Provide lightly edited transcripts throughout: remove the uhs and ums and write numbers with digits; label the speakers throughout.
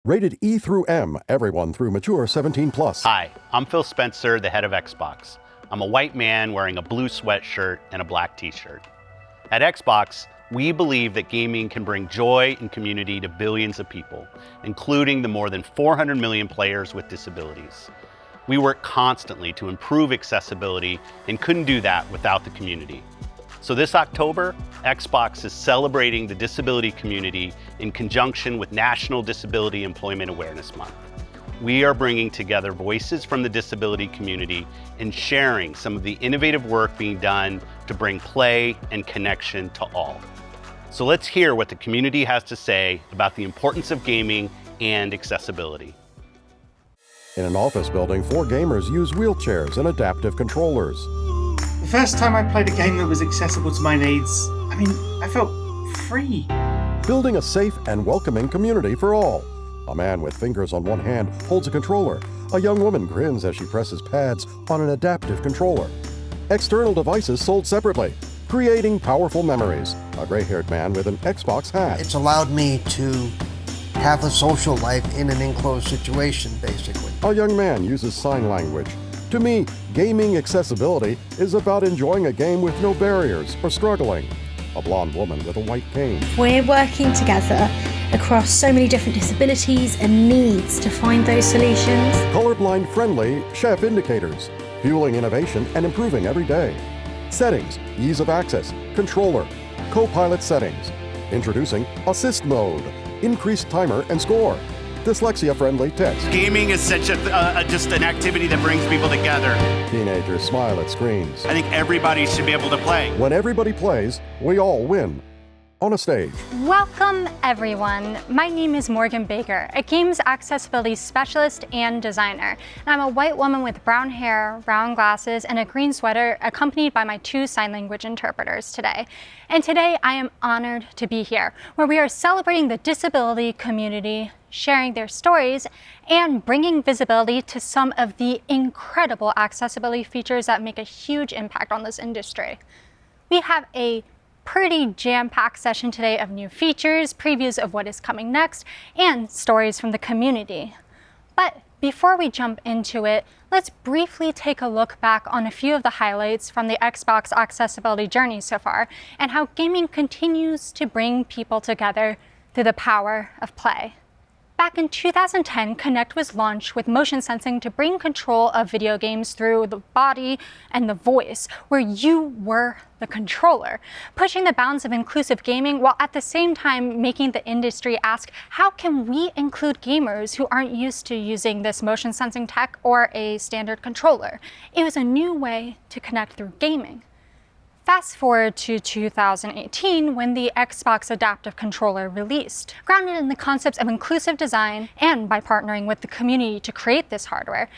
Speaker 1: Rated E through M, everyone through mature 17 plus.
Speaker 2: Hi, I'm Phil Spencer, the head of Xbox. I'm a white man wearing a blue sweatshirt and a black t-shirt. At Xbox, we believe that gaming can bring joy and community to billions of people, including the more than 400 million players with disabilities. We work constantly to improve accessibility and couldn't do that without the community. So this October, Xbox is celebrating the disability community in conjunction with National Disability Employment Awareness Month. We are bringing together voices from the disability community and sharing some of the innovative work being done to bring play and connection to all. So let's hear what the community has to say about the importance of gaming and accessibility.
Speaker 1: In an office building, 4 gamers use wheelchairs and adaptive controllers.
Speaker 3: The first time I played a game that was accessible to my needs, I felt free.
Speaker 1: Building a safe and welcoming community for all. A man with fingers on one hand holds a controller. A young woman grins as she presses pads on an adaptive controller. External devices sold separately, creating powerful memories. A gray-haired man with an Xbox hat.
Speaker 4: It's allowed me to have a social life in an enclosed situation, basically.
Speaker 1: A young man uses sign language. To me, gaming accessibility is about enjoying a game with no barriers or struggling. A blonde woman with a white cane.
Speaker 5: We're working together across so many different disabilities and needs to find those solutions.
Speaker 1: Colorblind-friendly chef indicators, fueling innovation and improving every day. Settings, ease of access, controller, Copilot settings. Introducing Assist Mode, increased timer and score. Dyslexia-friendly text.
Speaker 2: Gaming is such just an activity that brings people together.
Speaker 1: Teenagers smile at screens.
Speaker 2: I think everybody should be able to play.
Speaker 1: When everybody plays, we all win. On a stage.
Speaker 6: Welcome, everyone. My name is Morgan Baker, a games accessibility specialist and designer. And I'm a white woman with brown hair, round glasses, and a green sweater, accompanied by my 2 sign language interpreters today. And today I am honored to be here, where we are celebrating the disability community, sharing their stories, and bringing visibility to some of the incredible accessibility features that make a huge impact on this industry. We have a pretty jam-packed session today of new features, previews of what is coming next, and stories from the community. But before we jump into it, let's briefly take a look back on a few of the highlights from the Xbox accessibility journey so far, and how gaming continues to bring people together through the power of play. Back in 2010, Kinect was launched with motion sensing to bring control of video games through the body and the voice, where you were the controller, pushing the bounds of inclusive gaming while at the same time making the industry ask, how can we include gamers who aren't used to using this motion sensing tech or a standard controller? It was a new way to connect through gaming. Fast forward to 2018 when the Xbox Adaptive Controller released. Grounded in the concepts of inclusive design and by partnering with the community to create this hardware,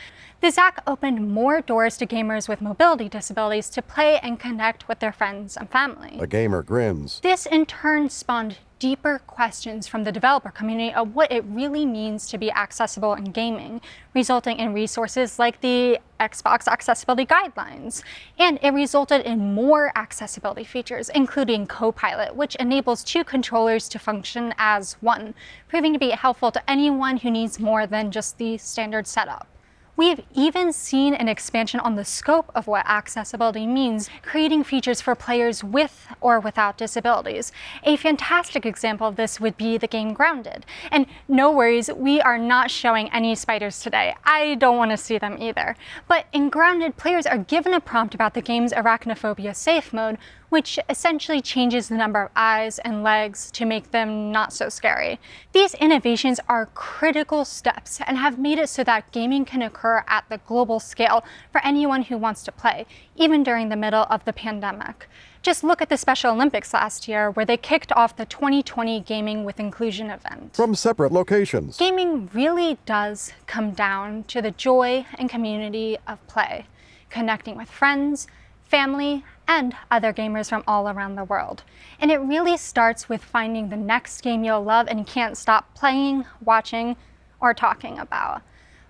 Speaker 6: the ZAC opened more doors to gamers with mobility disabilities to play and connect with their friends and family.
Speaker 1: A gamer grins.
Speaker 6: This in turn spawned deeper questions from the developer community of what it really means to be accessible in gaming, resulting in resources like the Xbox Accessibility Guidelines. And it resulted in more accessibility features, including Copilot, which enables 2 controllers to function as one, proving to be helpful to anyone who needs more than just the standard setup. We've even seen an expansion on the scope of what accessibility means, creating features for players with or without disabilities. A fantastic example of this would be the game Grounded. And no worries, we are not showing any spiders today. I don't want to see them either. But in Grounded, players are given a prompt about the game's arachnophobia safe mode, which essentially changes the number of eyes and legs to make them not so scary. These innovations are critical steps and have made it so that gaming can occur at the global scale for anyone who wants to play, even during the middle of the pandemic. Just look at the Special Olympics last year, where they kicked off the 2020 Gaming with Inclusion event.
Speaker 1: From separate locations.
Speaker 6: Gaming really does come down to the joy and community of play, connecting with friends, family, and other gamers from all around the world. And it really starts with finding the next game you'll love and can't stop playing, watching, or talking about.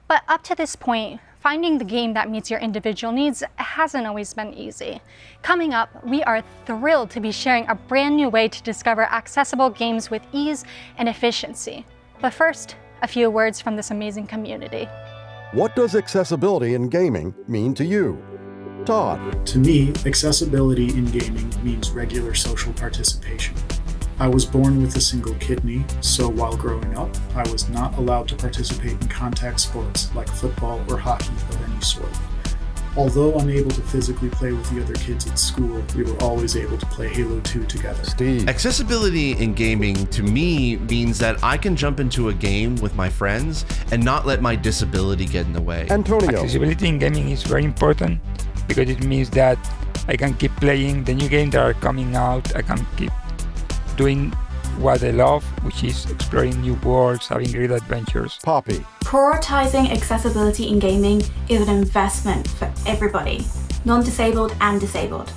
Speaker 6: But up to this point, finding the game that meets your individual needs hasn't always been easy. Coming up, we are thrilled to be sharing a brand new way to discover accessible games with ease and efficiency. But first, a few words from this amazing community.
Speaker 1: What does accessibility in gaming mean to you? Todd.
Speaker 7: To me, accessibility in gaming means regular social participation. I was born with a single kidney, so while growing up, I was not allowed to participate in contact sports like football or hockey of any sort. Although unable to physically play with the other kids at school, we were always able to play Halo 2 together.
Speaker 1: Steve.
Speaker 8: Accessibility in gaming to me means that I can jump into a game with my friends and not let my disability get in the way.
Speaker 1: Antonio.
Speaker 9: Accessibility in gaming is very important because it means that I can keep playing the new games that are coming out. I can keep doing what I love, which is exploring new worlds, having great adventures.
Speaker 1: Poppy.
Speaker 10: Prioritizing accessibility in gaming is an investment for everybody, non-disabled and disabled.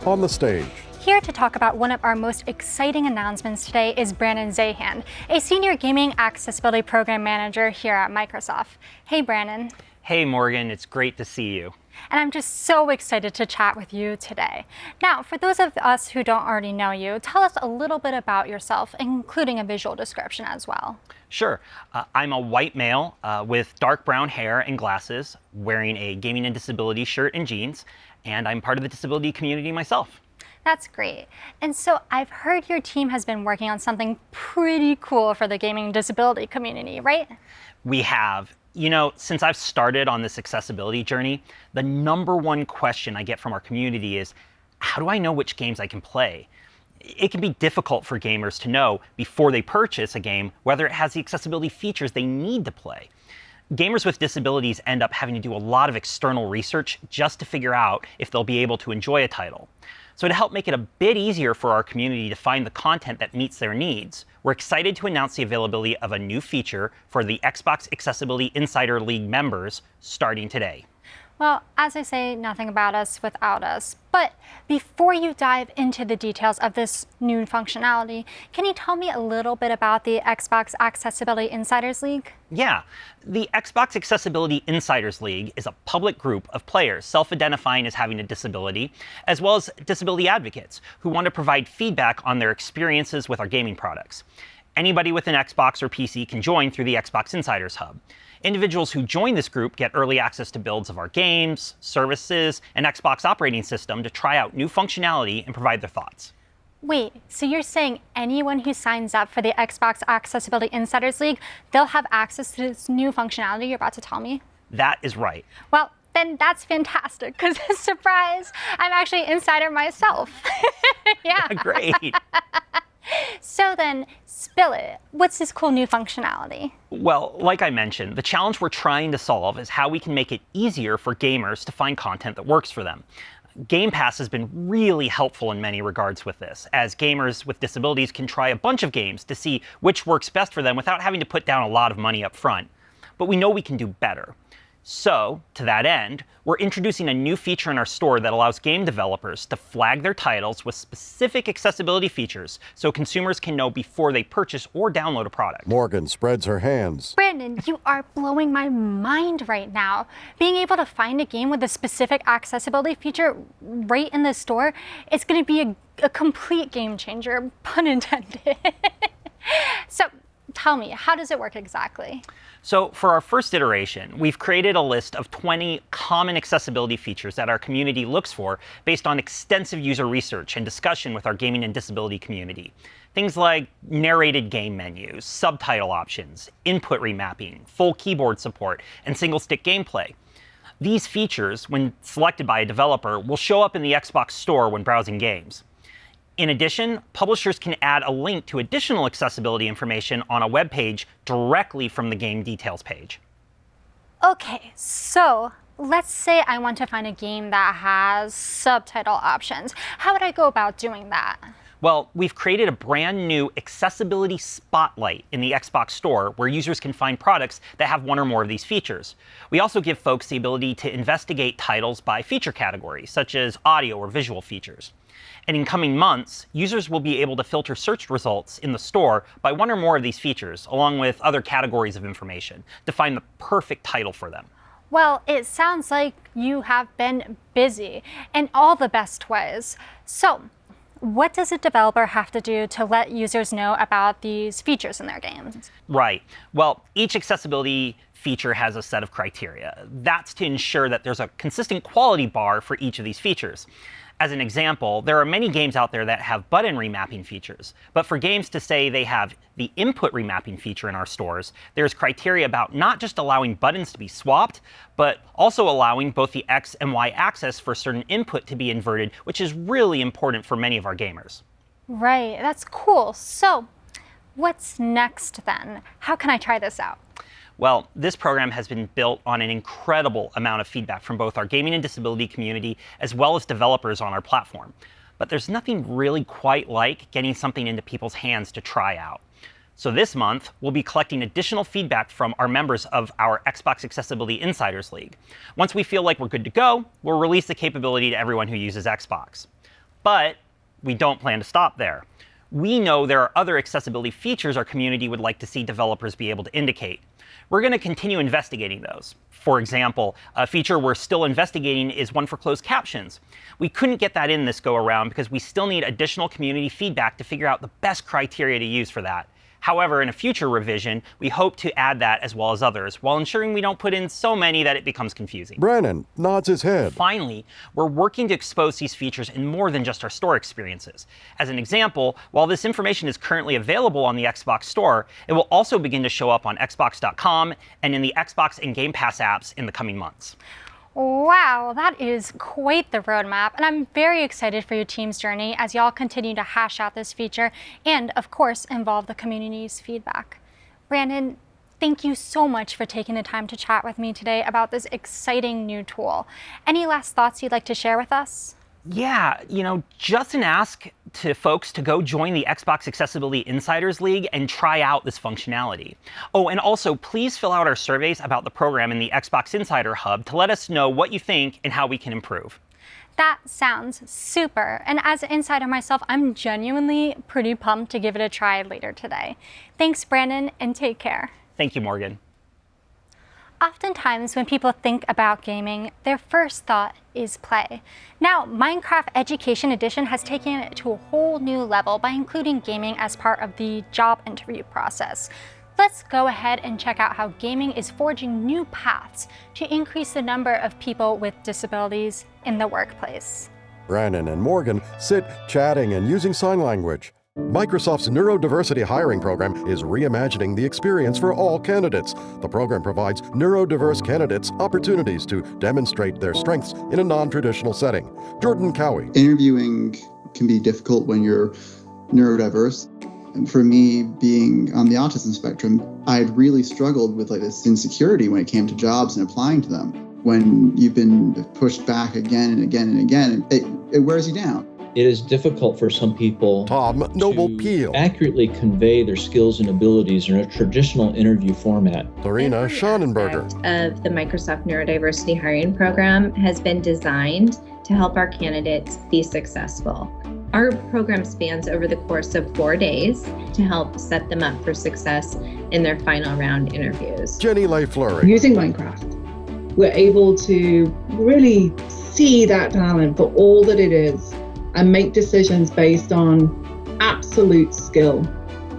Speaker 1: On the stage.
Speaker 6: Here to talk about one of our most exciting announcements today is Brannon Zahand, a senior gaming accessibility program manager here at Microsoft. Hey, Brannon.
Speaker 11: Hey, Morgan, it's great to see you.
Speaker 6: And I'm just so excited to chat with you today. Now, for those of us who don't already know you, tell us a little bit about yourself, including a visual description as well.
Speaker 11: Sure. I'm a white male with dark brown hair and glasses, wearing a gaming and disability shirt and jeans, and I'm part of the disability community myself.
Speaker 6: That's great. And so I've heard your team has been working on something pretty cool for the gaming and disability community, right?
Speaker 11: We have. You know, since I've started on this accessibility journey, the number one question I get from our community is, how do I know which games I can play? It can be difficult for gamers to know before they purchase a game whether it has the accessibility features they need to play. Gamers with disabilities end up having to do a lot of external research just to figure out if they'll be able to enjoy a title. So to help make it a bit easier for our community to find the content that meets their needs, we're excited to announce the availability of a new feature for the Xbox Accessibility Insider League members starting today.
Speaker 6: Well, as I say, nothing about us without us. But before you dive into the details of this new functionality, can you tell me a little bit about the Xbox Accessibility Insiders League?
Speaker 11: Yeah, the Xbox Accessibility Insiders League is a public group of players self-identifying as having a disability, as well as disability advocates who want to provide feedback on their experiences with our gaming products. Anybody with an Xbox or PC can join through the Xbox Insiders Hub. Individuals who join this group get early access to builds of our games, services, and Xbox operating system to try out new functionality and provide their thoughts.
Speaker 6: Wait, so you're saying anyone who signs up for the Xbox Accessibility Insiders League, they'll have access to this new functionality you're about to tell me?
Speaker 11: That is right.
Speaker 6: Well, then that's fantastic, because surprise, I'm actually an insider myself. Yeah.
Speaker 11: Great.
Speaker 6: So then, spill it. What's this cool new functionality?
Speaker 11: Well, like I mentioned, the challenge we're trying to solve is how we can make it easier for gamers to find content that works for them. Game Pass has been really helpful in many regards with this, as gamers with disabilities can try a bunch of games to see which works best for them without having to put down a lot of money up front. But we know we can do better. So, to that end, we're introducing a new feature in our store that allows game developers to flag their titles with specific accessibility features so consumers can know before they purchase or download a product.
Speaker 1: Morgan spreads her hands.
Speaker 6: Brandon, you are blowing my mind right now. Being able to find a game with a specific accessibility feature right in the store, it's going to be a complete game changer, pun intended. So, tell me, how does it work exactly?
Speaker 11: So for our first iteration, we've created a list of 20 common accessibility features that our community looks for based on extensive user research and discussion with our gaming and disability community. Things like narrated game menus, subtitle options, input remapping, full keyboard support, and single-stick gameplay. These features, when selected by a developer, will show up in the Xbox store when browsing games. In addition, publishers can add a link to additional accessibility information on a web page directly from the game details page.
Speaker 6: Okay, so let's say I want to find a game that has subtitle options. How would I go about doing that?
Speaker 11: Well, we've created a brand new accessibility spotlight in the Xbox store where users can find products that have one or more of these features. We also give folks the ability to investigate titles by feature category, such as audio or visual features. And in coming months, users will be able to filter search results in the store by one or more of these features, along with other categories of information, to find the perfect title for them.
Speaker 6: Well, it sounds like you have been busy in all the best ways. So, what does a developer have to do to let users know about these features in their games?
Speaker 11: Right. Well, each accessibility feature has a set of criteria. That's to ensure that there's a consistent quality bar for each of these features. As an example, there are many games out there that have button remapping features, but for games to say they have the input remapping feature in our stores, there's criteria about not just allowing buttons to be swapped, but also allowing both the X and Y axis for certain input to be inverted, which is really important for many of our gamers.
Speaker 6: Right, that's cool. So, what's next then? How can I try this out?
Speaker 11: Well, this program has been built on an incredible amount of feedback from both our gaming and disability community, as well as developers on our platform. But there's nothing really quite like getting something into people's hands to try out. So this month, we'll be collecting additional feedback from our members of our Xbox Accessibility Insiders League. Once we feel like we're good to go, we'll release the capability to everyone who uses Xbox. But we don't plan to stop there. We know there are other accessibility features our community would like to see developers be able to indicate. We're going to continue investigating those. For example, a feature we're still investigating is one for closed captions. We couldn't get that in this go around because we still need additional community feedback to figure out the best criteria to use for that. However, in a future revision, we hope to add that as well as others, while ensuring we don't put in so many that it becomes confusing.
Speaker 1: Brannon nods his head.
Speaker 11: Finally, we're working to expose these features in more than just our store experiences. As an example, while this information is currently available on the Xbox Store, it will also begin to show up on Xbox.com and in the Xbox and Game Pass apps in the coming months.
Speaker 6: Wow, that is quite the roadmap, and I'm very excited for your team's journey as y'all continue to hash out this feature and, of course, involve the community's feedback. Brannon, thank you so much for taking the time to chat with me today about this exciting new tool. Any last thoughts you'd like to share with us?
Speaker 11: Yeah, just an ask to folks to go join the Xbox Accessibility Insiders League and try out this functionality. Oh, and also please fill out our surveys about the program in the Xbox Insider Hub to let us know what you think and how we can improve.
Speaker 6: That sounds super. And as an insider myself, I'm genuinely pretty pumped to give it a try later today. Thanks, Brannon, and take care.
Speaker 11: Thank you, Morgan.
Speaker 6: Oftentimes, when people think about gaming, their first thought is play. Now, Minecraft Education Edition has taken it to a whole new level by including gaming as part of the job interview process. Let's go ahead and check out how gaming is forging new paths to increase the number of people with disabilities in the workplace.
Speaker 1: Brannon and Morgan sit chatting and using sign language. Microsoft's Neurodiversity hiring program is reimagining the experience for all candidates. The program provides neurodiverse candidates opportunities to demonstrate their strengths in a non-traditional setting. Jordan Cowie.
Speaker 12: Interviewing can be difficult when you're neurodiverse. And for me, being on the autism spectrum, I'd really struggled with this insecurity when it came to jobs and applying to them. When you've been pushed back again and again and again, it wears you down.
Speaker 13: It is difficult for some people
Speaker 1: to
Speaker 13: accurately convey their skills and abilities in a traditional interview format.
Speaker 1: Lorena Schonenberger.
Speaker 14: Of the Microsoft Neurodiversity hiring program has been designed to help our candidates be successful. Our program spans over the course of 4 days to help set them up for success in their final round interviews.
Speaker 1: Jenny Lay-Fleury.
Speaker 15: Using Minecraft, we're able to really see that talent for all that it is and make decisions based on absolute skill.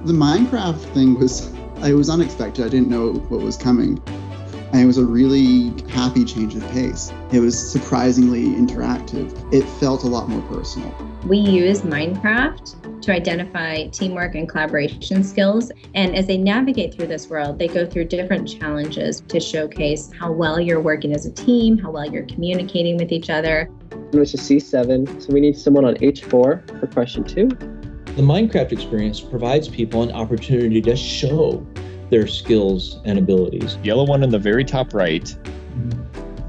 Speaker 12: The Minecraft thing was unexpected. I didn't know what was coming. And it was a really happy change of pace. It was surprisingly interactive. It felt a lot more personal.
Speaker 14: We use Minecraft to identify teamwork and collaboration skills. And as they navigate through this world, they go through different challenges to showcase how well you're working as a team, how well you're communicating with each other.
Speaker 16: Which is C7, so we need someone on H4 for question 2.
Speaker 13: The Minecraft experience provides people an opportunity to show their skills and abilities.
Speaker 17: Yellow one in the very top right.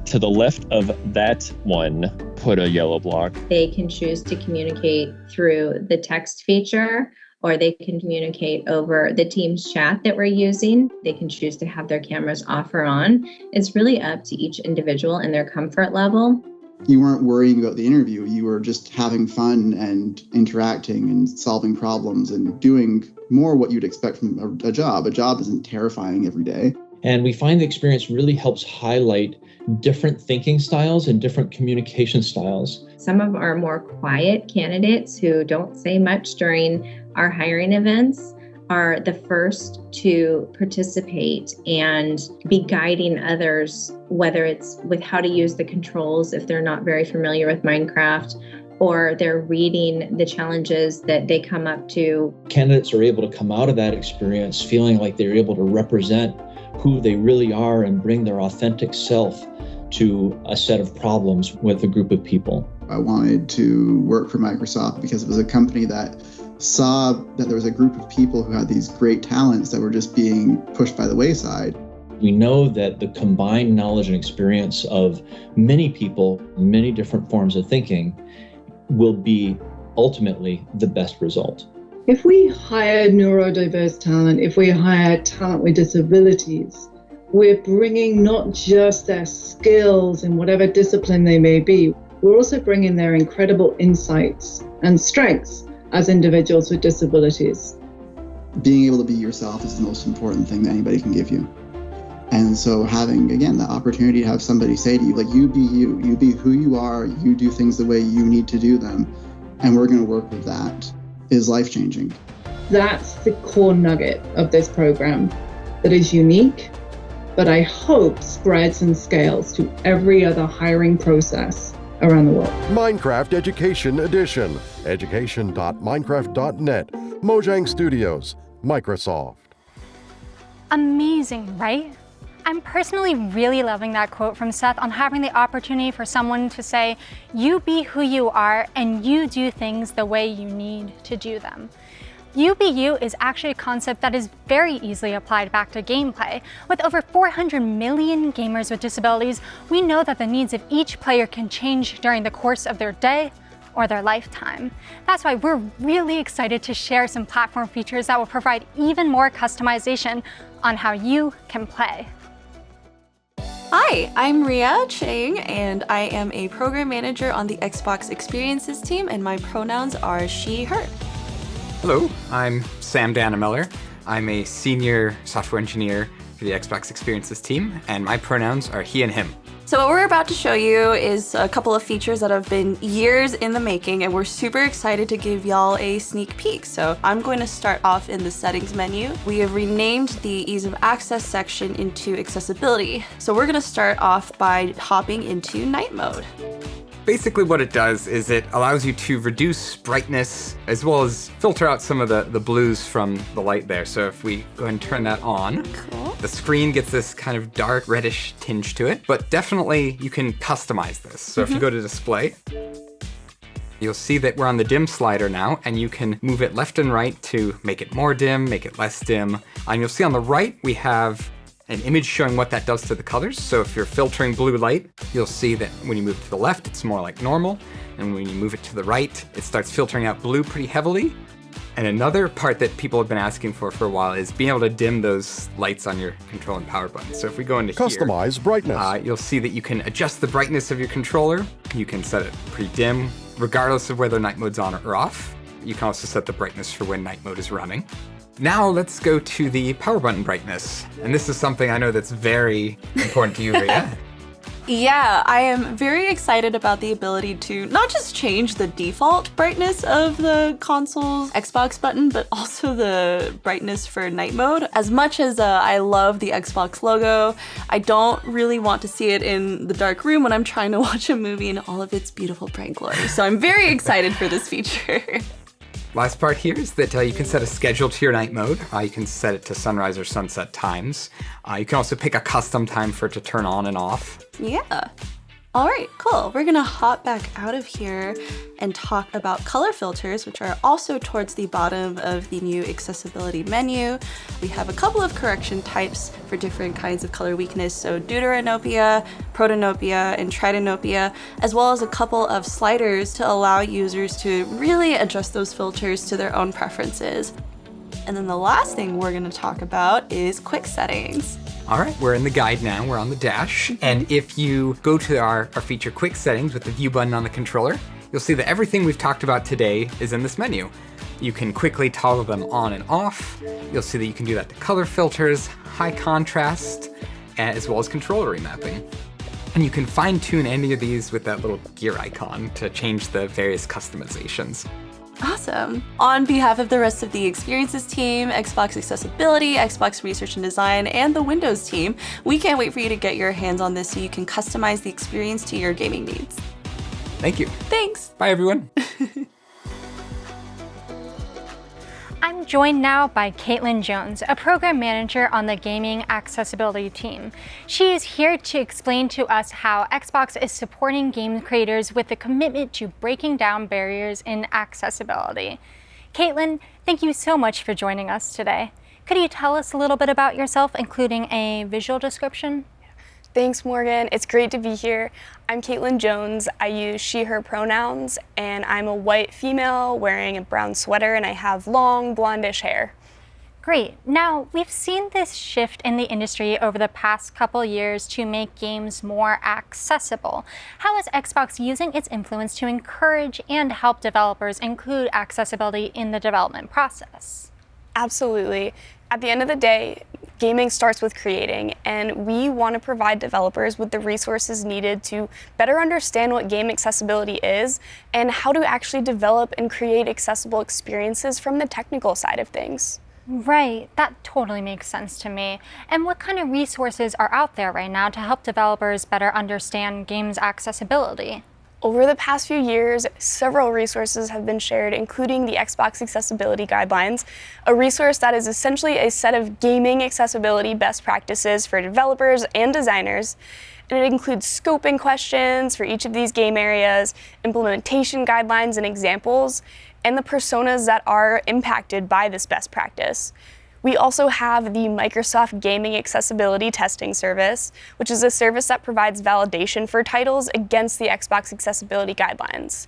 Speaker 17: To the left of that one, put a yellow block.
Speaker 14: They can choose to communicate through the text feature, or they can communicate over the Teams chat that we're using. They can choose to have their cameras off or on. It's really up to each individual and their comfort level.
Speaker 12: You weren't worrying about the interview. You were just having fun and interacting and solving problems and doing more what you'd expect from a job. A job isn't terrifying every day.
Speaker 13: And we find the experience really helps highlight different thinking styles and different communication styles.
Speaker 14: Some of our more quiet candidates who don't say much during our hiring events are the first to participate and be guiding others, whether it's with how to use the controls if they're not very familiar with Minecraft, or they're reading the challenges that they come up to.
Speaker 13: Candidates are able to come out of that experience feeling like they're able to represent who they really are and bring their authentic self to a set of problems with a group of people.
Speaker 12: I wanted to work for Microsoft because it was a company that saw that there was a group of people who had these great talents that were just being pushed by the wayside.
Speaker 13: We know that the combined knowledge and experience of many people, many different forms of thinking, will be ultimately the best result.
Speaker 15: If we hire neurodiverse talent, if we hire talent with disabilities, we're bringing not just their skills in whatever discipline they may be, we're also bringing their incredible insights and strengths as individuals with disabilities.
Speaker 12: Being able to be yourself is the most important thing that anybody can give you. And so having, again, the opportunity to have somebody say to you, like, you be who you are, you do things the way you need to do them, and we're going to work with that, is life-changing.
Speaker 15: That's the core nugget of this program that is unique, but I hope spreads and scales to every other hiring process around the world.
Speaker 1: Minecraft Education Edition. Education.minecraft.net. Mojang Studios. Microsoft.
Speaker 6: Amazing, right? I'm personally really loving that quote from Seth on having the opportunity for someone to say, you be who you are and you do things the way you need to do them. You be you is actually a concept that is very easily applied back to gameplay. With over 400 million gamers with disabilities, we know that the needs of each player can change during the course of their day or their lifetime. That's why we're really excited to share some platform features that will provide even more customization on how you can play.
Speaker 18: Hi, I'm Ria Chang, and I am a program manager on the Xbox Experiences team, and my pronouns are she, her.
Speaker 19: Hello, I'm Sam Dannemiller. I'm a senior software engineer for the Xbox Experiences team, and my pronouns are he and him.
Speaker 18: So what we're about to show you is a couple of features that have been years in the making, and we're super excited to give y'all a sneak peek. So I'm going to start off in the settings menu. We have renamed the ease of access section into accessibility. So we're going to start off by hopping into night mode.
Speaker 19: Basically what it does is it allows you to reduce brightness as well as filter out some of the blues from the light there. So if we go ahead and turn that on, cool. The screen gets this kind of dark reddish tinge to it, but definitely you can customize this. So if you go to display, you'll see that we're on the dim slider now, and you can move it left and right to make it more dim, make it less dim. And you'll see on the right, we have an image showing what that does to the colors. So if you're filtering blue light, you'll see that when you move to the left, it's more like normal. And when you move it to the right, it starts filtering out blue pretty heavily. And another part that people have been asking for a while is being able to dim those lights on your control and power buttons. So if we go into
Speaker 1: Customize brightness.
Speaker 19: You'll see that you can adjust the brightness of your controller. You can set it pretty dim, regardless of whether night mode's on or off. You can also set the brightness for when night mode is running. Now let's go to the power button brightness. And this is something I know that's very important to you, Ria.
Speaker 18: Yeah, I am very excited about the ability to not just change the default brightness of the console's Xbox button, but also the brightness for night mode. As much as I love the Xbox logo, I don't really want to see it in the dark room when I'm trying to watch a movie in all of its beautiful bright glory. So I'm very excited for this feature.
Speaker 19: Last part here is that you can set a schedule to your night mode. You can set it to sunrise or sunset times. You can also pick a custom time for it to turn on and off.
Speaker 18: Yeah. All right, cool. We're gonna hop back out of here and talk about color filters, which are also towards the bottom of the new accessibility menu. We have a couple of correction types for different kinds of color weakness, so deuteranopia, protanopia, and tritanopia, as well as a couple of sliders to allow users to really adjust those filters to their own preferences. And then the last thing we're gonna talk about is quick settings.
Speaker 19: All right, we're in the guide now, we're on the dash. And if you go to our feature quick settings with the view button on the controller, you'll see that everything we've talked about today is in this menu. You can quickly toggle them on and off. You'll see that you can do that to color filters, high contrast, as well as controller remapping. And you can fine-tune any of these with that little gear icon to change the various customizations.
Speaker 18: Awesome. On behalf of the rest of the Experiences team, Xbox Accessibility, Xbox Research and Design, and the Windows team, we can't wait for you to get your hands on this so you can customize the experience to your gaming needs.
Speaker 19: Thank you.
Speaker 18: Thanks.
Speaker 19: Bye, everyone.
Speaker 6: I'm joined now by Kaitlyn Jones, a program manager on the gaming accessibility team. She is here to explain to us how Xbox is supporting game creators with a commitment to breaking down barriers in accessibility. Kaitlyn, thank you so much for joining us today. Could you tell us a little bit about yourself, including a visual description?
Speaker 20: Thanks, Morgan. It's great to be here. I'm Kaitlyn Jones. I use she, her pronouns, and I'm a white female wearing a brown sweater, and I have long blondish hair.
Speaker 6: Great. Now, we've seen this shift in the industry over the past couple years to make games more accessible. How is Xbox using its influence to encourage and help developers include accessibility in the development process?
Speaker 20: Absolutely. At the end of the day, gaming starts with creating, and we want to provide developers with the resources needed to better understand what game accessibility is and how to actually develop and create accessible experiences from the technical side of things.
Speaker 6: Right, that totally makes sense to me. And what kind of resources are out there right now to help developers better understand games accessibility?
Speaker 20: Over the past few years, several resources have been shared, including the Xbox Accessibility Guidelines, a resource that is essentially a set of gaming accessibility best practices for developers and designers. And it includes scoping questions for each of these game areas, implementation guidelines and examples, and the personas that are impacted by this best practice. We also have the Microsoft Gaming Accessibility Testing Service, which is a service that provides validation for titles against the Xbox Accessibility Guidelines,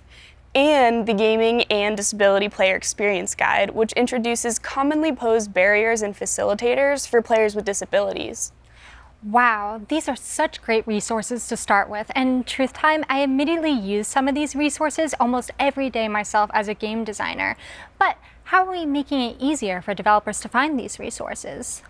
Speaker 20: and the Gaming and Disability Player Experience Guide, which introduces commonly posed barriers and facilitators for players with disabilities.
Speaker 6: Wow, these are such great resources to start with, and truth time, I immediately use some of these resources almost every day myself as a game designer. But how are we making it easier for developers to find these resources?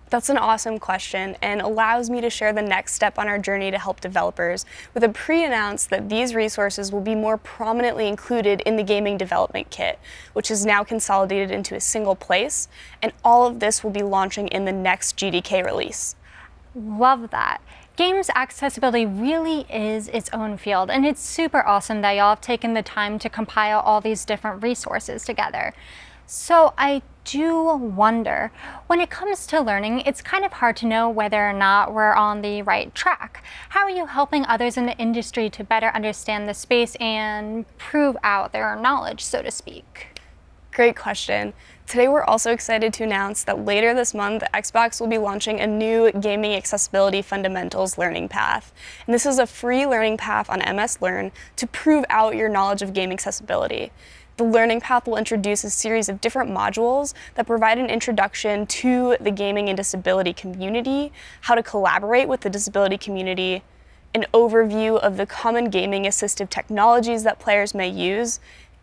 Speaker 20: That's an awesome question and allows me to share the next step on our journey to help developers with a pre-announce that these resources will be more prominently included in the Gaming Development Kit, which is now consolidated into a single place, and all of this will be launching in the next GDK release.
Speaker 6: Love that. Games accessibility really is its own field, and it's super awesome that y'all have taken the time to compile all these different resources together. So I do wonder, when it comes to learning, it's kind of hard to know whether or not we're on the right track. How are you helping others in the industry to better understand the space and prove out their knowledge, so to speak?
Speaker 20: Great question. Today we're also excited to announce that later this month, Xbox will be launching a new Gaming Accessibility Fundamentals learning path. And this is a free learning path on MS Learn to prove out your knowledge of game accessibility. The learning path will introduce a series of different modules that provide an introduction to the gaming and disability community, how to collaborate with the disability community, an overview of the common gaming assistive technologies that players may use,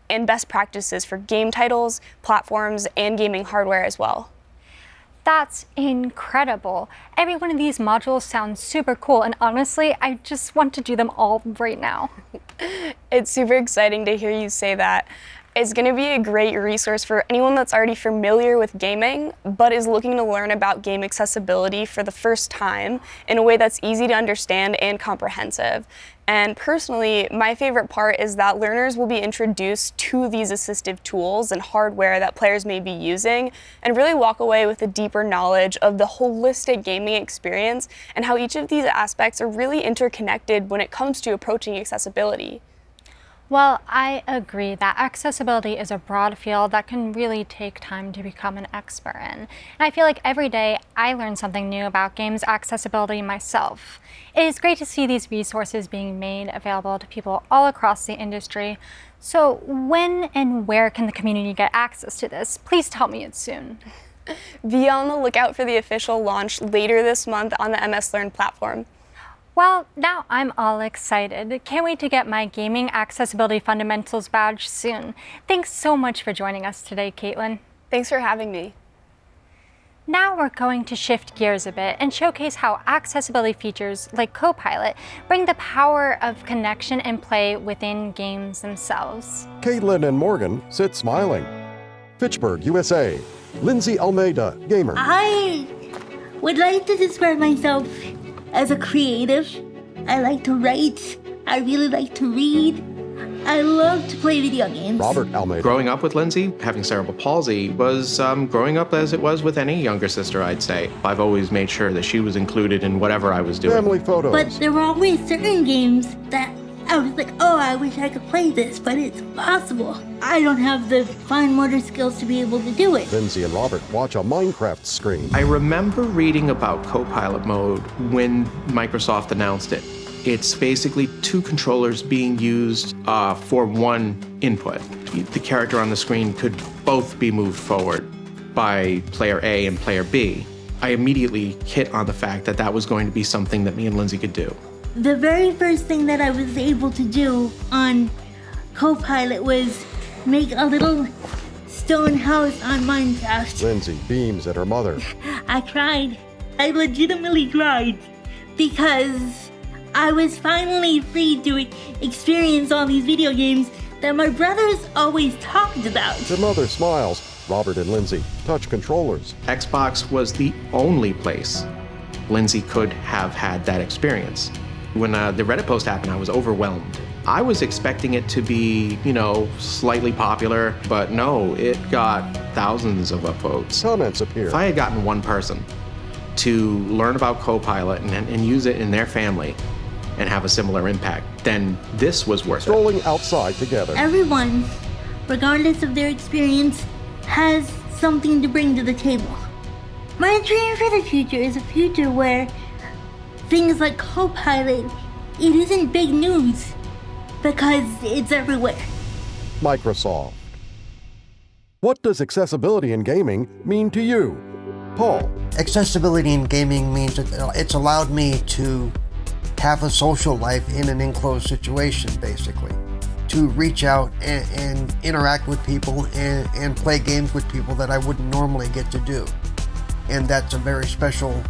Speaker 20: and best practices for game titles, platforms, and gaming hardware as well.
Speaker 6: That's incredible. Every one of these modules sounds super cool, and honestly, I just want to do them all right now.
Speaker 20: It's super exciting to hear you say that. It's going to be a great resource for anyone that's already familiar with gaming, but is looking to learn about game accessibility for the first time in a way that's easy to understand and comprehensive. And personally, my favorite part is that learners will be introduced to these assistive tools and hardware that players may be using, and really walk away with a deeper knowledge of the holistic gaming experience and how each of these aspects are really interconnected when it comes to approaching accessibility.
Speaker 6: Well, I agree that accessibility is a broad field that can really take time to become an expert in. And I feel like every day I learn something new about games accessibility myself. It is great to see these resources being made available to people all across the industry. So when and where can the community get access to this? Please tell me it's soon.
Speaker 20: Be on the lookout for the official launch later this month on the MS Learn platform.
Speaker 6: Well, now I'm all excited. Can't wait to get my Gaming Accessibility Fundamentals badge soon. Thanks so much for joining us today, Kaitlyn.
Speaker 20: Thanks for having me.
Speaker 6: Now we're going to shift gears a bit and showcase how accessibility features like Copilot bring the power of connection and play within games themselves.
Speaker 1: Kaitlyn and Morgan sit smiling. Fitchburg, USA. Lindsay Almeida, gamer.
Speaker 21: I would like to describe myself as a creative. I like to write. I really like to read. I love to play video games.
Speaker 1: Robert Almeida.
Speaker 22: Growing up with Lindsay, having cerebral palsy, was growing up as it was with any younger sister, I'd say. I've always made sure that she was included in whatever I was doing.
Speaker 1: Family photos.
Speaker 21: But there were always certain games that I was like, oh, I wish I could play this, but it's impossible. I don't have the fine motor skills to be able to do it.
Speaker 1: Lindsay and Robert watch a Minecraft screen.
Speaker 22: I remember reading about Copilot mode when Microsoft announced it. It's basically two controllers being used for one input. The character on the screen could both be moved forward by player A and player B. I immediately hit on the fact that that was going to be something that me and Lindsay could do.
Speaker 21: The very first thing that I was able to do on Copilot was make a little stone house on Minecraft.
Speaker 1: Lindsay beams at her mother.
Speaker 21: I cried. I legitimately cried because I was finally free to experience all these video games that my brothers always talked about.
Speaker 1: The mother smiles. Robert and Lindsay touch controllers.
Speaker 22: Xbox was the only place Lindsay could have had that experience. When the Reddit post happened, I was overwhelmed. I was expecting it to be, slightly popular, but no, it got thousands of upvotes.
Speaker 1: Comments appear.
Speaker 22: If I had gotten one person to learn about Copilot and use it in their family and have a similar impact, then this was worth it.
Speaker 1: Strolling outside together.
Speaker 21: Everyone, regardless of their experience, has something to bring to the table. My dream for the future is a future where things like Copilot, it isn't big news because it's everywhere.
Speaker 1: Microsoft. What does accessibility in gaming mean to you? Paul.
Speaker 4: Accessibility in gaming means that it's allowed me to have a social life in an enclosed situation, basically. To reach out and interact with people and play games with people that I wouldn't normally get to do. And that's a very special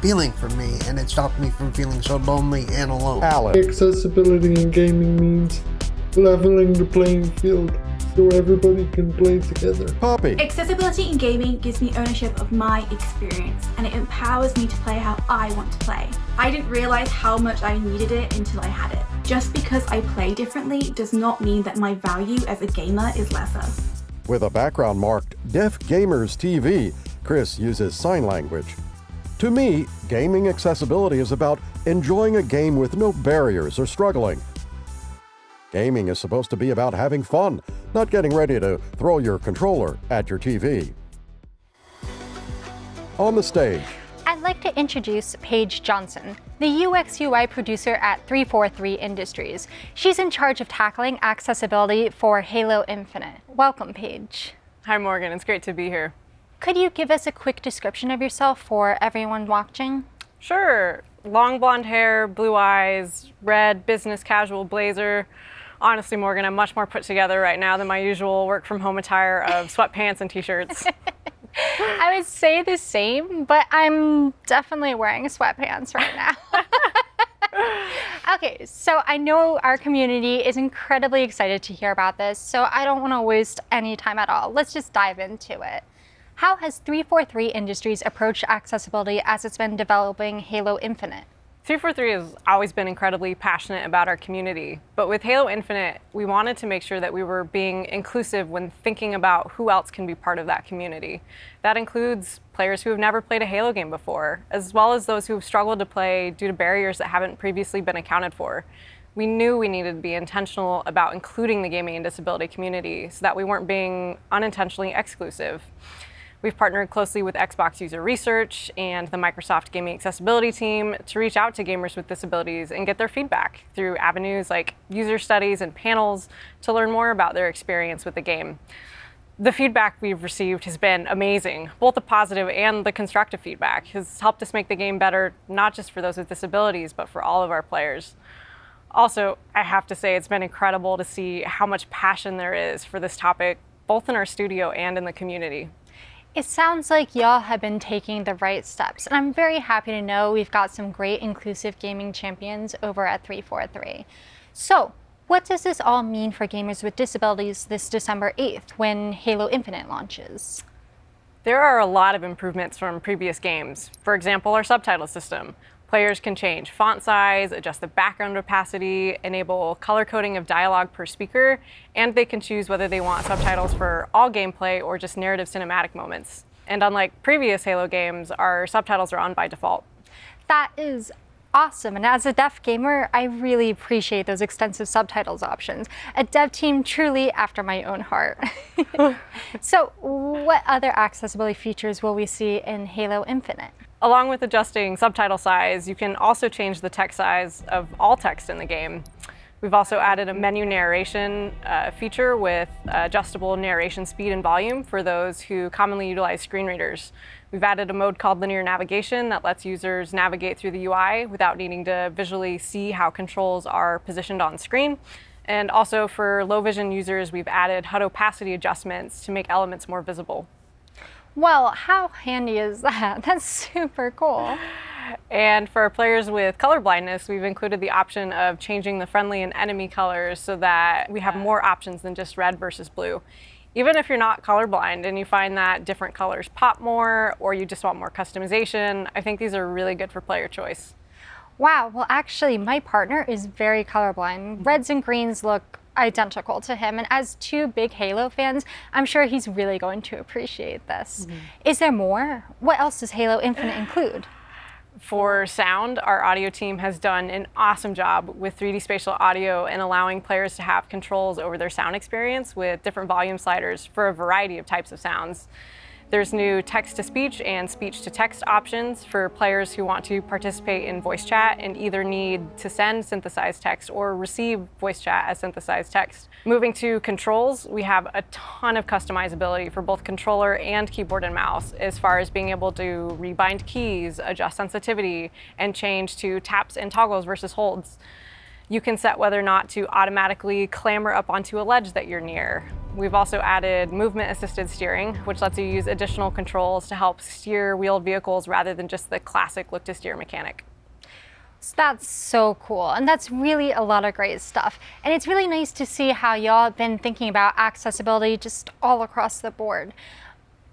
Speaker 4: feeling for me, and it stopped me from feeling so lonely and alone.
Speaker 1: Alan.
Speaker 23: Accessibility in gaming means leveling the playing field so everybody can play together.
Speaker 1: Poppy.
Speaker 10: Accessibility in gaming gives me ownership of my experience, and it empowers me to play how I want to play. I didn't realize how much I needed it until I had it. Just because I play differently does not mean that my value as a gamer is lesser.
Speaker 1: With a background marked Deaf Gamers TV, Chris uses sign language. To me, gaming accessibility is about enjoying a game with no barriers or struggling. Gaming is supposed to be about having fun, not getting ready to throw your controller at your TV. On the stage.
Speaker 6: I'd like to introduce Paige Johnson, the UX/UI producer at 343 Industries. She's in charge of tackling accessibility for Halo Infinite. Welcome, Paige.
Speaker 24: Hi, Morgan. It's great to be here.
Speaker 6: Could you give us a quick description of yourself for everyone watching?
Speaker 24: Sure. Long blonde hair, blue eyes, red business casual blazer. Honestly, Morgan, I'm much more put together right now than my usual work from home attire of sweatpants and t-shirts.
Speaker 6: I would say the same, but I'm definitely wearing sweatpants right now. Okay, so I know our community is incredibly excited to hear about this, so I don't want to waste any time at all. Let's just dive into it. How has 343 Industries approached accessibility as it's been developing Halo Infinite?
Speaker 24: 343 has always been incredibly passionate about our community, but with Halo Infinite, we wanted to make sure that we were being inclusive when thinking about who else can be part of that community. That includes players who have never played a Halo game before, as well as those who have struggled to play due to barriers that haven't previously been accounted for. We knew we needed to be intentional about including the gaming and disability community so that we weren't being unintentionally exclusive. We've partnered closely with Xbox User Research and the Microsoft Gaming Accessibility team to reach out to gamers with disabilities and get their feedback through avenues like user studies and panels to learn more about their experience with the game. The feedback we've received has been amazing. Both the positive and the constructive feedback has helped us make the game better, not just for those with disabilities, but for all of our players. Also, I have to say it's been incredible to see how much passion there is for this topic, both in our studio and in the community.
Speaker 6: It sounds like y'all have been taking the right steps, and I'm very happy to know we've got some great inclusive gaming champions over at 343. So, what does this all mean for gamers with disabilities this December 8th when Halo Infinite launches?
Speaker 24: There are a lot of improvements from previous games. For example, our subtitle system. Players can change font size, adjust the background opacity, enable color coding of dialogue per speaker, and they can choose whether they want subtitles for all gameplay or just narrative cinematic moments. And unlike previous Halo games, our subtitles are on by default.
Speaker 6: That is awesome, and as a deaf gamer, I really appreciate those extensive subtitles options. A dev team truly after my own heart. So, what other accessibility features will we see in Halo Infinite?
Speaker 24: Along with adjusting subtitle size, you can also change the text size of all text in the game. We've also added a menu narration feature with adjustable narration speed and volume for those who commonly utilize screen readers. We've added a mode called linear navigation that lets users navigate through the UI without needing to visually see how controls are positioned on screen. And also for low vision users, we've added HUD opacity adjustments to make elements more visible.
Speaker 6: Well, how handy is that? That's super cool.
Speaker 24: And for players with color blindness, we've included the option of changing the friendly and enemy colors so that we have more options than just red versus blue. Even if you're not colorblind and you find that different colors pop more or you just want more customization, I think these are really good for player choice.
Speaker 6: Wow, well actually my partner is very colorblind. Reds and greens look identical to him, and as two big Halo fans, I'm sure he's really going to appreciate this. Is there more? What else does Halo Infinite include?
Speaker 24: For sound, our audio team has done an awesome job with 3D spatial audio and allowing players to have controls over their sound experience with different volume sliders for a variety of types of sounds. There's new text-to-speech and speech-to-text options for players who want to participate in voice chat and either need to send synthesized text or receive voice chat as synthesized text. Moving to controls, we have a ton of customizability for both controller and keyboard and mouse, as far as being able to rebind keys, adjust sensitivity, and change to taps and toggles versus holds. You can set whether or not to automatically clamber up onto a ledge that you're near. We've also added movement-assisted steering, which lets you use additional controls to help steer wheeled vehicles rather than just the classic look-to-steer mechanic.
Speaker 6: So that's so cool, and that's really a lot of great stuff. And it's really nice to see how y'all have been thinking about accessibility just all across the board.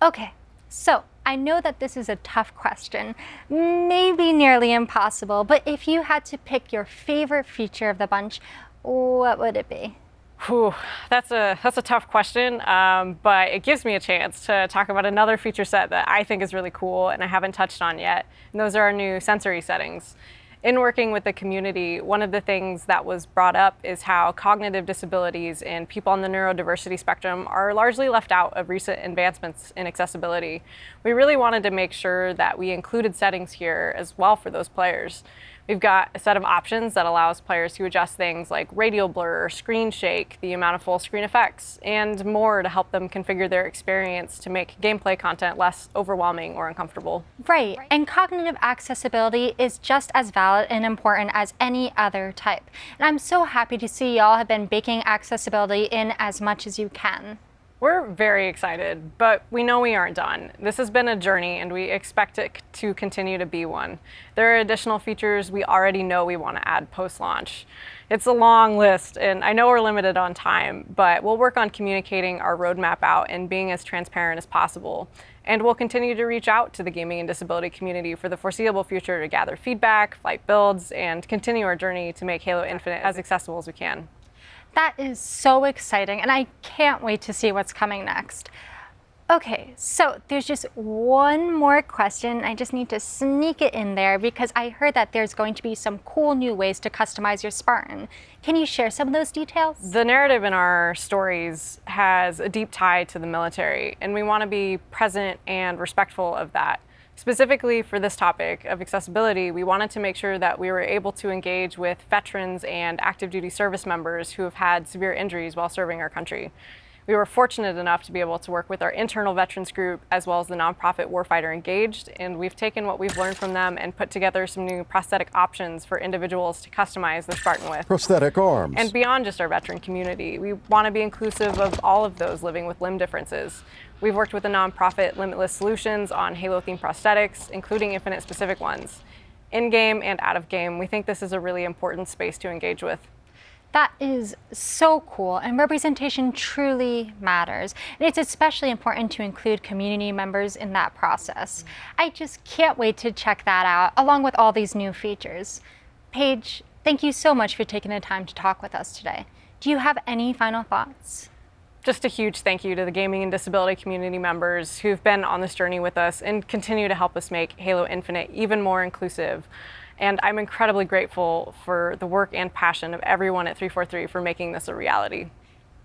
Speaker 6: Okay, so I know that this is a tough question, maybe nearly impossible, but if you had to pick your favorite feature of the bunch, what would it be?
Speaker 24: Whew, that's a tough question, but it gives me a chance to talk about another feature set that I think is really cool and I haven't touched on yet, and those are our new sensory settings. In working with the community, one of the things that was brought up is how cognitive disabilities and people on the neurodiversity spectrum are largely left out of recent advancements in accessibility. We really wanted to make sure that we included settings here as well for those players. We've got a set of options that allows players to adjust things like radial blur, screen shake, the amount of full screen effects, and more to help them configure their experience to make gameplay content less overwhelming or uncomfortable.
Speaker 6: Right, and cognitive accessibility is just as valid and important as any other type. And I'm so happy to see y'all have been baking accessibility in as much as you can.
Speaker 24: We're very excited, but we know we aren't done. This has been a journey and we expect it to continue to be one. There are additional features we already know we want to add post-launch. It's a long list and I know we're limited on time, but we'll work on communicating our roadmap out and being as transparent as possible. And we'll continue to reach out to the gaming and disability community for the foreseeable future to gather feedback, flight builds, and continue our journey to make Halo Infinite as accessible as we can.
Speaker 6: That is so exciting, and I can't wait to see what's coming next. Okay, so there's just one more question. I just need to sneak it in there because I heard that there's going to be some cool new ways to customize your Spartan. Can you share some of those details?
Speaker 24: The narrative in our stories has a deep tie to the military, and we want to be present and respectful of that. Specifically for this topic of accessibility, we wanted to make sure that we were able to engage with veterans and active duty service members who have had severe injuries while serving our country. We were fortunate enough to be able to work with our internal veterans group as well as the nonprofit Warfighter Engaged, and we've taken what we've learned from them and put together some new prosthetic options for individuals to customize their Spartan with.
Speaker 1: Prosthetic arms.
Speaker 24: And beyond just our veteran community, we want to be inclusive of all of those living with limb differences. We've worked with the nonprofit Limitless Solutions on Halo-themed prosthetics, including Infinite-specific ones. In-game and out-of-game, we think this is a really important space to engage with.
Speaker 6: That is so cool, and representation truly matters. And it's especially important to include community members in that process. I just can't wait to check that out, along with all these new features. Paige, thank you so much for taking the time to talk with us today. Do you have any final thoughts?
Speaker 24: Just a huge thank you to the gaming and disability community members who've been on this journey with us and continue to help us make Halo Infinite even more inclusive. And I'm incredibly grateful for the work and passion of everyone at 343 for making this a reality.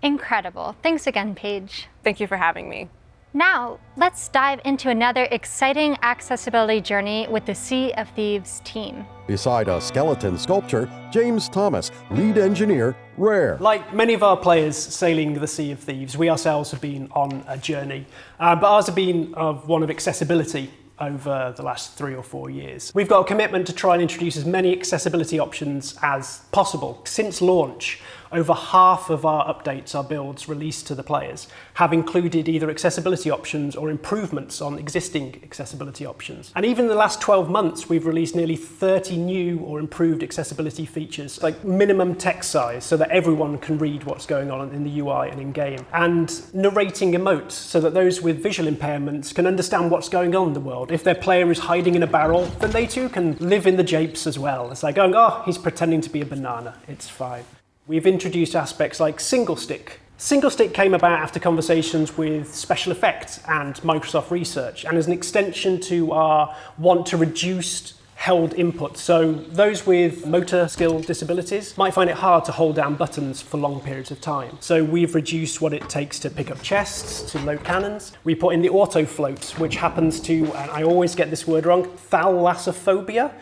Speaker 6: Incredible. Thanks again, Paige.
Speaker 24: Thank you for having me.
Speaker 6: Now, let's dive into another exciting accessibility journey with the Sea of Thieves team.
Speaker 1: Beside a skeleton sculpture, James Thomas, lead engineer, Rare.
Speaker 2: Like many of our players sailing the Sea of Thieves, we ourselves have been on a journey, but ours have been one of accessibility over the last 3 or 4 years. We've got a commitment to try and introduce as many accessibility options as possible. Since launch, over half of our updates, our builds released to the players, have included either accessibility options or improvements on existing accessibility options. And even in the last 12 months, we've released nearly 30 new or improved accessibility features, like minimum text size so that everyone can read what's going on in the UI and in-game, and narrating emotes so that those with visual impairments can understand what's going on in the world. If their player is hiding in a barrel, then they too can live in the japes as well. It's like going, oh, he's pretending to be a banana. It's fine. We've introduced aspects like single stick. Single stick came about after conversations with Special Effects and Microsoft Research, and as an extension to our want to reduce held input. So those with motor skill disabilities might find it hard to hold down buttons for long periods of time. So we've reduced what it takes to pick up chests, to load cannons. We put in the auto float, which happens to, and I always get this word wrong, thalassophobia,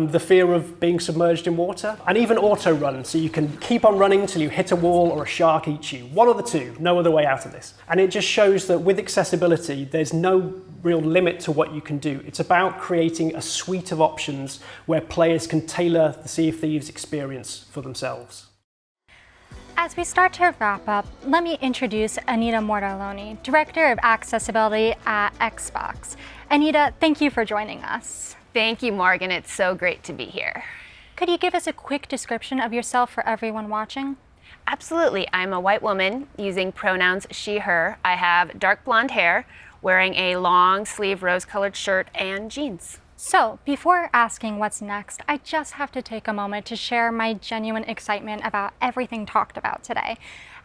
Speaker 2: the fear of being submerged in water, and even auto run. So you can keep on running till you hit a wall or a shark eats you. One of the two, no other way out of this. And it just shows that with accessibility, there's no real limit to what you can do. It's about creating a suite of options where players can tailor the Sea of Thieves experience for themselves.
Speaker 6: As we start to wrap up, let me introduce Anita Mortaloni, Director of Accessibility at Xbox. Anita, thank you for joining us.
Speaker 3: Thank you, Morgan. It's so great to be here.
Speaker 6: Could you give us a quick description of yourself for everyone watching?
Speaker 3: Absolutely. I'm a white woman using pronouns she, her. I have dark blonde hair, wearing a long sleeve rose-colored shirt and jeans.
Speaker 6: So, before asking what's next, I just have to take a moment to share my genuine excitement about everything talked about today.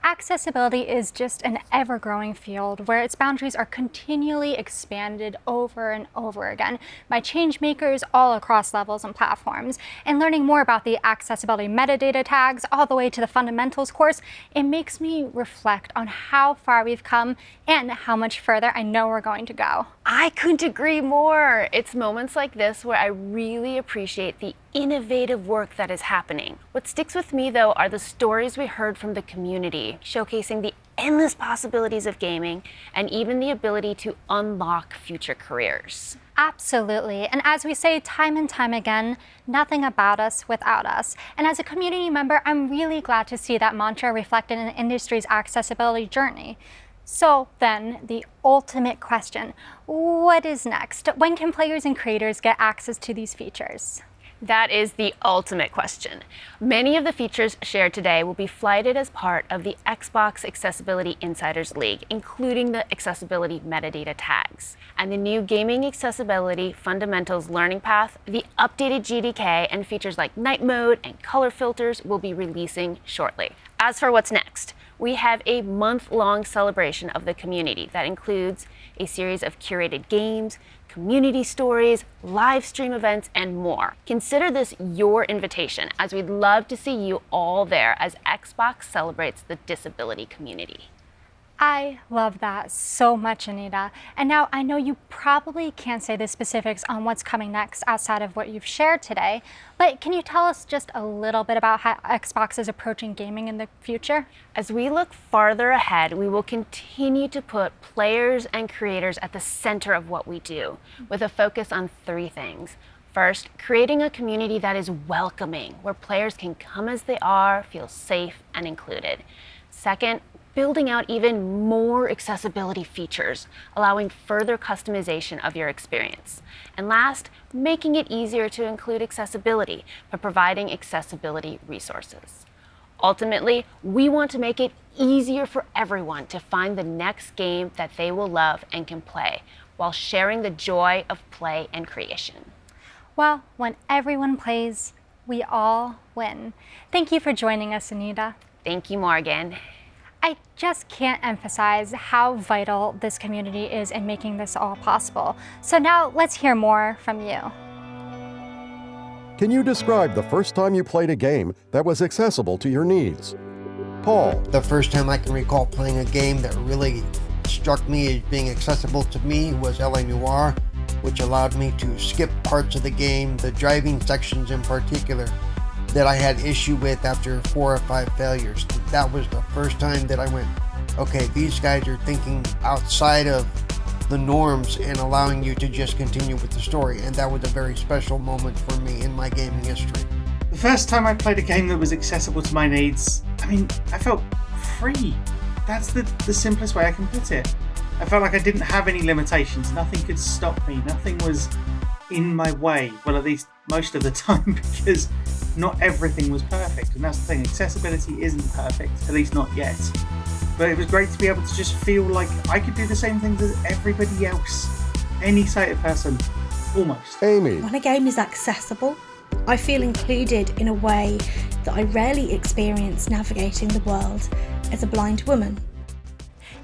Speaker 6: Accessibility is just an ever-growing field where its boundaries are continually expanded over and over again by change makers all across levels and platforms. And learning more about the accessibility metadata tags all the way to the fundamentals course, it makes me reflect on how far we've come and how much further I know we're going to go.
Speaker 3: I couldn't agree more. It's moments like this where I really appreciate the innovative work that is happening. What sticks with me, though, are the stories we heard from the community, showcasing the endless possibilities of gaming and even the ability to unlock future careers.
Speaker 6: Absolutely. And as we say time and time again, nothing about us without us. And as a community member, I'm really glad to see that mantra reflected in the industry's accessibility journey. So then, the ultimate question, what is next? When can players and creators get access to these features?
Speaker 3: That is the ultimate question. Many of the features shared today will be flighted as part of the Xbox Accessibility Insiders League, including the accessibility metadata tags. And the new Gaming Accessibility Fundamentals Learning Path, the updated GDK, and features like night mode and color filters will be releasing shortly. As for what's next, we have a month-long celebration of the community that includes a series of curated games, community stories, live stream events, and more. Consider this your invitation, as we'd love to see you all there as Xbox celebrates the disability community.
Speaker 6: I love that so much, Anita. And now I know you probably can't say the specifics on what's coming next outside of what you've shared today, but can you tell us just a little bit about how Xbox is approaching gaming in the future?
Speaker 3: As we look farther ahead, we will continue to put players and creators at the center of what we do, with a focus on 3 things. First, creating a community that is welcoming, where players can come as they are, feel safe and included. Second, building out even more accessibility features, allowing further customization of your experience. And last, making it easier to include accessibility by providing accessibility resources. Ultimately, we want to make it easier for everyone to find the next game that they will love and can play, while sharing the joy of play and creation.
Speaker 6: Well, when everyone plays, we all win. Thank you for joining us, Anita.
Speaker 3: Thank you, Morgan.
Speaker 6: I just can't emphasize how vital this community is in making this all possible. So now let's hear more from you.
Speaker 1: Can you describe the first time you played a game that was accessible to your needs? Paul.
Speaker 4: The first time I can recall playing a game that really struck me as being accessible to me was L.A. Noire, which allowed me to skip parts of the game, the driving sections in particular, that I had issue with after 4 or 5 failures. That was the first time that I went, okay, these guys are thinking outside of the norms and allowing you to just continue with the story. And that was a very special moment for me in my gaming history.
Speaker 5: The first time I played a game that was accessible to my needs, I felt free. That's the simplest way I can put it. I felt like I didn't have any limitations. Nothing could stop me. Nothing was in my way. Well, at least most of the time, because not everything was perfect. And that's the thing, accessibility isn't perfect, at least not yet. But it was great to be able to just feel like I could do the same things as everybody else. Any sighted person, almost.
Speaker 1: Amy.
Speaker 7: When a game is accessible, I feel included in a way that I rarely experience navigating the world as a blind woman.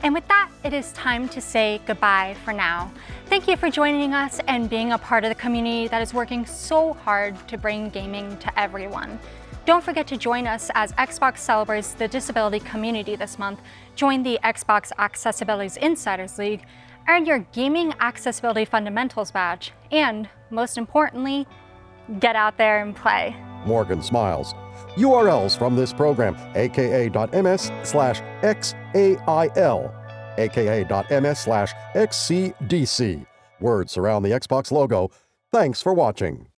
Speaker 6: And with that, it is time to say goodbye for now. Thank you for joining us and being a part of the community that is working so hard to bring gaming to everyone. Don't forget to join us as Xbox celebrates the disability community this month. Join the Xbox Accessibility Insiders League, earn your Gaming Accessibility Fundamentals badge, and most importantly, get out there and play.
Speaker 1: Morgan smiles. URLs from this program, aka.ms/xail, aka.ms/xcdc. Words surround the Xbox logo. Thanks for watching.